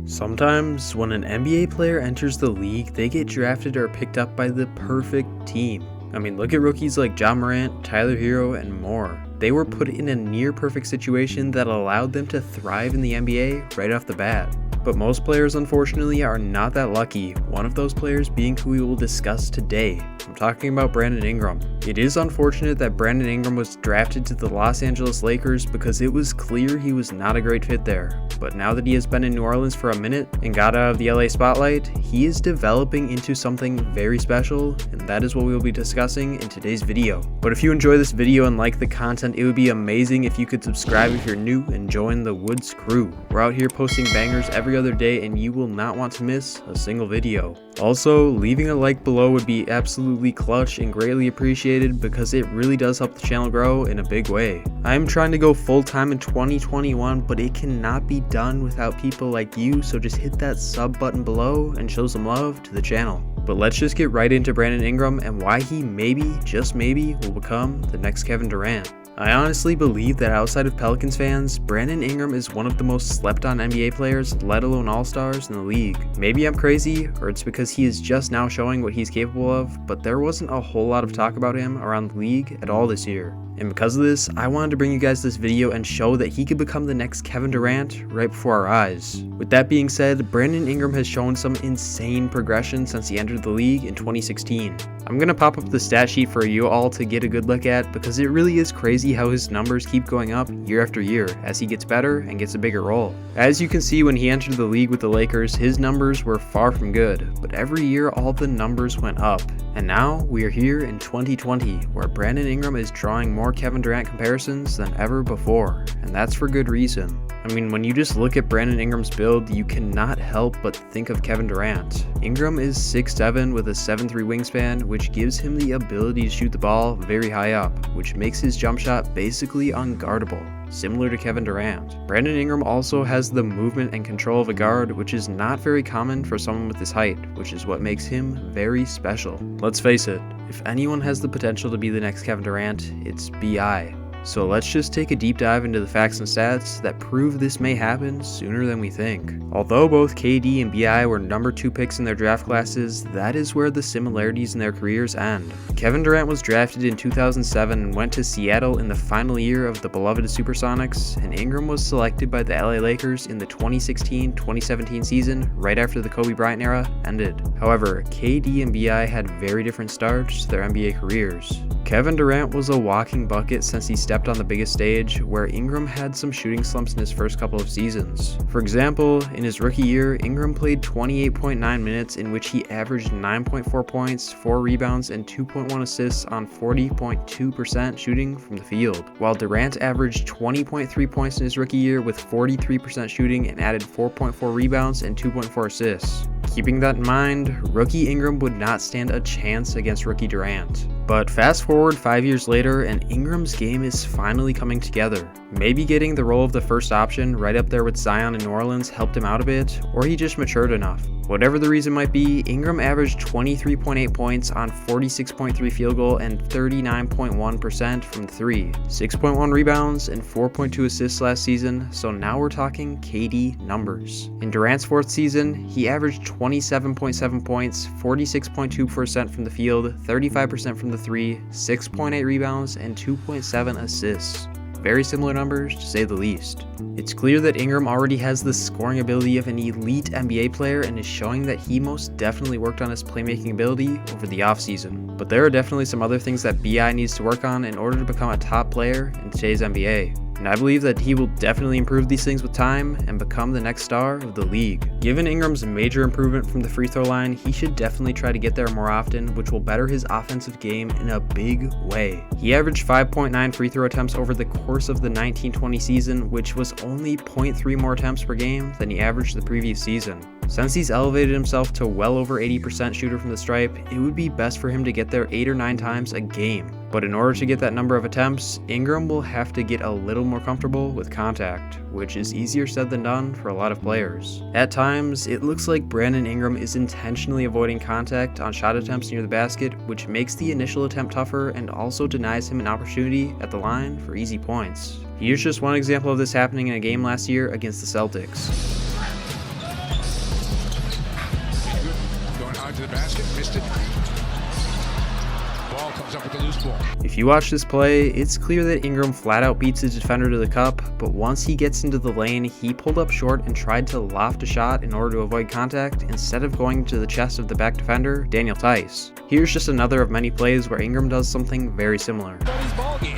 Sometimes, when an NBA player enters the league, they get drafted or picked up by the perfect team. I mean, look at rookies like Ja Morant, Tyler Hero, and more. They were put in a near-perfect situation that allowed them to thrive in the NBA right off the bat. But most players, unfortunately, are not that lucky, one of those players being who we will discuss today. I'm talking about Brandon Ingram. It is unfortunate that Brandon Ingram was drafted to the Los Angeles Lakers because it was clear he was not a great fit there. But now that he has been in New Orleans for a minute and got out of the LA spotlight, he is developing into something very special, and that is what we will be discussing in today's video. But if you enjoy this video and like the content, it would be amazing if you could subscribe if you're new and join the Woods crew. We're out here posting bangers every other day and you will not want to miss a single video. Also, leaving a like below would be absolutely clutch and greatly appreciated because it really does help the channel grow in a big way. I am trying to go full time in 2021, but it cannot be done without people like you, so just hit that sub button below and show some love to the channel. But let's just get right into Brandon Ingram and why he maybe, just maybe, will become the next Kevin Durant. I honestly believe that outside of Pelicans fans, Brandon Ingram is one of the most slept on NBA players, let alone all-stars, in the league. Maybe I'm crazy, or it's because he is just now showing what he's capable of, but there wasn't a whole lot of talk about him around the league at all this year. And because of this, I wanted to bring you guys this video and show that he could become the next Kevin Durant right before our eyes. With that being said, Brandon Ingram has shown some insane progression since he entered the league in 2016. I'm going to pop up the stat sheet for you all to get a good look at because it really is crazy how his numbers keep going up year after year as he gets better and gets a bigger role. As you can see, when he entered the league with the Lakers, his numbers were far from good, but every year all the numbers went up. And now we are here in 2020 where Brandon Ingram is drawing more Kevin Durant comparisons than ever before, and that's for good reason. I mean, when you just look at Brandon Ingram's build, you cannot help but think of Kevin Durant. Ingram is 6'7" with a 7'3" wingspan, which gives him the ability to shoot the ball very high up, which makes his jump shot basically unguardable, similar to Kevin Durant. Brandon Ingram also has the movement and control of a guard, which is not very common for someone with his height, which is what makes him very special. Let's face it, if anyone has the potential to be the next Kevin Durant, it's BI. So let's just take a deep dive into the facts and stats that prove this may happen sooner than we think. Although both KD and BI were number 2 picks in their draft classes, that is where the similarities in their careers end. Kevin Durant was drafted in 2007 and went to Seattle in the final year of the beloved Supersonics, and Ingram was selected by the LA Lakers in the 2016-2017 season right after the Kobe Bryant era ended. However, KD and BI had very different starts to their NBA careers. Kevin Durant was a walking bucket since he stepped on the biggest stage, where Ingram had some shooting slumps in his first couple of seasons. For example, in his rookie year, Ingram played 28.9 minutes in which he averaged 9.4 points, 4 rebounds, and 2.1 assists on 40.2% shooting from the field, while Durant averaged 20.3 points in his rookie year with 43% shooting and added 4.4 rebounds and 2.4 assists. Keeping that in mind, rookie Ingram would not stand a chance against rookie Durant. But fast forward 5 years later and Ingram's game is finally coming together. Maybe getting the role of the first option right up there with Zion in New Orleans helped him out a bit, or he just matured enough. Whatever the reason might be, Ingram averaged 23.8 points on 46.3 field goal and 39.1% from 3, 6.1 rebounds, and 4.2 assists last season, so now we're talking KD numbers. In Durant's 4th season, he averaged 27.7 points, 46.2% from the field, 35% from the 3, 6.8 rebounds, and 2.7 assists. Very similar numbers, to say the least. It's clear that Ingram already has the scoring ability of an elite NBA player and is showing that he most definitely worked on his playmaking ability over the offseason. But there are definitely some other things that BI needs to work on in order to become a top player in today's NBA. And I believe that he will definitely improve these things with time and become the next star of the league. Given Ingram's major improvement from the free throw line, he should definitely try to get there more often, which will better his offensive game in a big way. He averaged 5.9 free throw attempts over the course of the 1920 season, which was only 0.3 more attempts per game than he averaged the previous season. Since he's elevated himself to well over 80% shooter from the stripe, it would be best for him to get there 8 or 9 times a game. But in order to get that number of attempts, Ingram will have to get a little more comfortable with contact, which is easier said than done for a lot of players. At times, it looks like Brandon Ingram is intentionally avoiding contact on shot attempts near the basket, which makes the initial attempt tougher and also denies him an opportunity at the line for easy points. Here's just one example of this happening in a game last year against the Celtics. to the basket, missed it. Ball comes up with the loose ball. If you watch this play, it's clear that Ingram flat out beats his defender to the cup, but once he gets into the lane, he pulled up short and tried to loft a shot in order to avoid contact instead of going to the chest of the back defender, Daniel Tice. Here's just another of many plays where Ingram does something very similar. Ball game.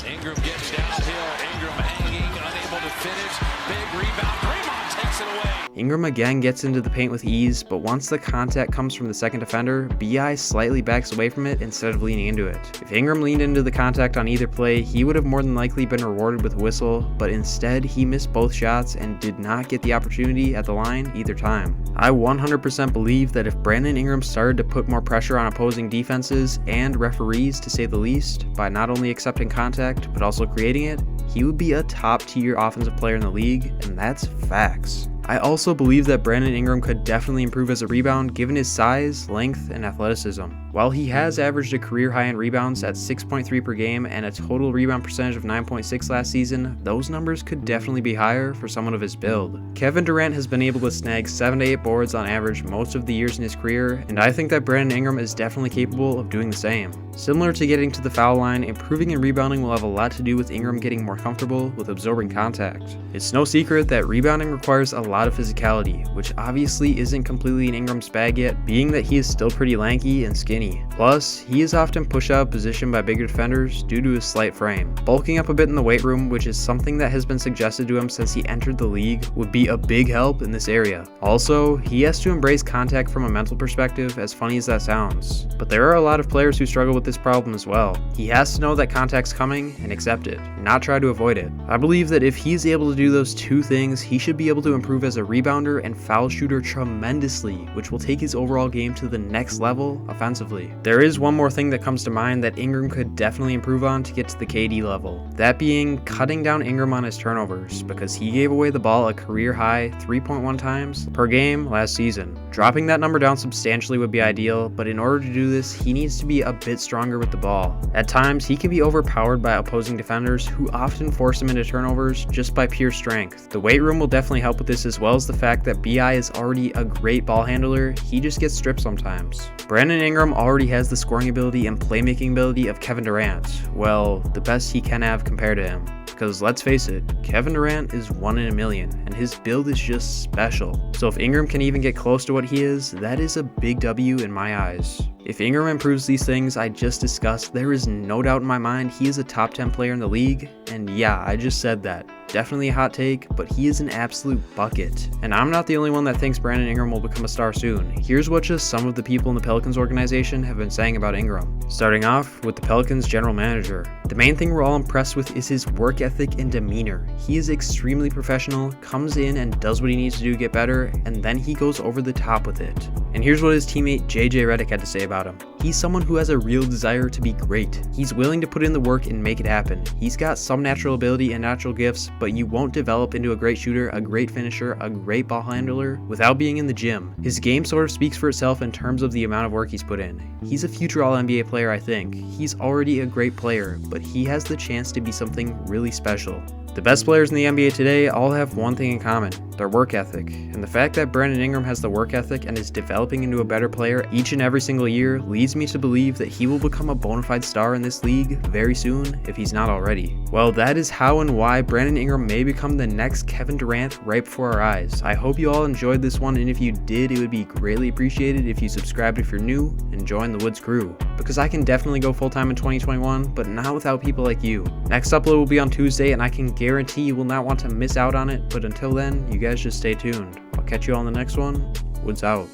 Ingram gets downhill. Ingram hanging, unable to finish. Big rebound. Draymond takes it away. Ingram again gets into the paint with ease, but once the contact comes from the second defender, BI slightly backs away from it instead of leaning into it. If Ingram leaned into the contact on either play, he would have more than likely been rewarded with a whistle, but instead he missed both shots and did not get the opportunity at the line either time. I 100% believe that if Brandon Ingram started to put more pressure on opposing defenses and referees, to say the least, by not only accepting contact but also creating it, he would be a top tier offensive player in the league, and that's facts. I also believe that Brandon Ingram could definitely improve as a rebound given his size, length, and athleticism. While he has averaged a career high in rebounds at 6.3 per game and a total rebound percentage of 9.6 last season, those numbers could definitely be higher for someone of his build. Kevin Durant has been able to snag 7 to 8 boards on average most of the years in his career, and I think that Brandon Ingram is definitely capable of doing the same. Similar to getting to the foul line, improving in rebounding will have a lot to do with Ingram getting more comfortable with absorbing contact. It's no secret that rebounding requires a lot of physicality, which obviously isn't completely in Ingram's bag yet, being that he is still pretty lanky and skinny. Plus, he is often pushed out of position by bigger defenders due to his slight frame. Bulking up a bit in the weight room, which is something that has been suggested to him since he entered the league, would be a big help in this area. Also, he has to embrace contact from a mental perspective, as funny as that sounds. But there are a lot of players who struggle with this problem as well. He has to know that contact's coming and accept it, not try to avoid it. I believe that if he's able to do those two things, he should be able to improve as a rebounder and foul shooter tremendously, which will take his overall game to the next level offensively. There is one more thing that comes to mind that Ingram could definitely improve on to get to the KD level. That being cutting down Ingram on his turnovers, because he gave away the ball a career high 3.1 times per game last season. Dropping that number down substantially would be ideal, but in order to do this, he needs to be a bit stronger with the ball. At times, he can be overpowered by opposing defenders who often force him into turnovers just by pure strength. The weight room will definitely help with this, as well as the fact that BI is already a great ball handler, he just gets stripped sometimes. Brandon Ingram already has the scoring ability and playmaking ability of Kevin Durant. Well, the best he can have compared to him. Because let's face it, Kevin Durant is 1 in a million, and his build is just special. So if Ingram can even get close to what he is, that is a big W in my eyes. If Ingram improves these things I just discussed, there is no doubt in my mind he is a top 10 player in the league, and yeah, I just said that. Definitely a hot take, but he is an absolute bucket. And I'm not the only one that thinks Brandon Ingram will become a star soon. Here's what just some of the people in the Pelicans organization have been saying about Ingram. Starting off with the Pelicans general manager. The main thing we're all impressed with is his work ethic and demeanor. He is extremely professional, comes in and does what he needs to do to get better, and then he goes over the top with it. And here's what his teammate JJ Redick had to say about him. He's someone who has a real desire to be great. He's willing to put in the work and make it happen. He's got some natural ability and natural gifts, but you won't develop into a great shooter, a great finisher, a great ball handler without being in the gym. His game sort of speaks for itself in terms of the amount of work he's put in. He's a future All-NBA player, I think. He's already a great player, but he has the chance to be something really special. The best players in the NBA today all have one thing in common, their work ethic. And the fact that Brandon Ingram has the work ethic and is developing into a better player each and every single year leads me to believe that he will become a bona fide star in this league very soon if he's not already. Well, that is how and why Brandon Ingram may become the next Kevin Durant right before our eyes. I hope you all enjoyed this one, and if you did, it would be greatly appreciated if you subscribed if you're new and join the Woods crew. Because I can definitely go full-time in 2021, but not without people like you. Next upload will be on Tuesday, and I can guarantee you will not want to miss out on it, but until then, you guys just stay tuned. I'll catch you on the next one. Woods out.